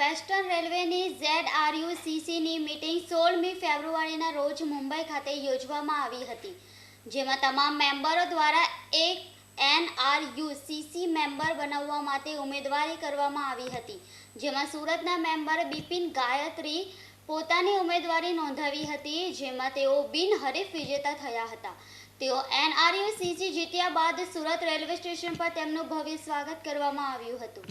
Western રેલવેની ZRUCCની meeting 16મી ફેબ્રુઆરીના રોજ મુંબઈ ખાતે યોજવામાં આવી હતી, જેમાં તમામ મેમ્બરો દ્વારા એક NRUCC મેમ્બર બનાવવા માટે ઉમેદવારી કરવામાં આવી હતી, જેમાં સુરતના મેમ્બર બિપિન ગાયત્રી પોતાની ઉમેદવારી નોંધાવી હતી, જેમાં તેઓ બિનહરીફ વિજેતા થયા હતા। તેઓ NRUCC જીત્યા બાદ સુરત રેલવે સ્ટેશન પર તેમનું ભવ્ય સ્વાગત કરવામાં આવ્યું હતું।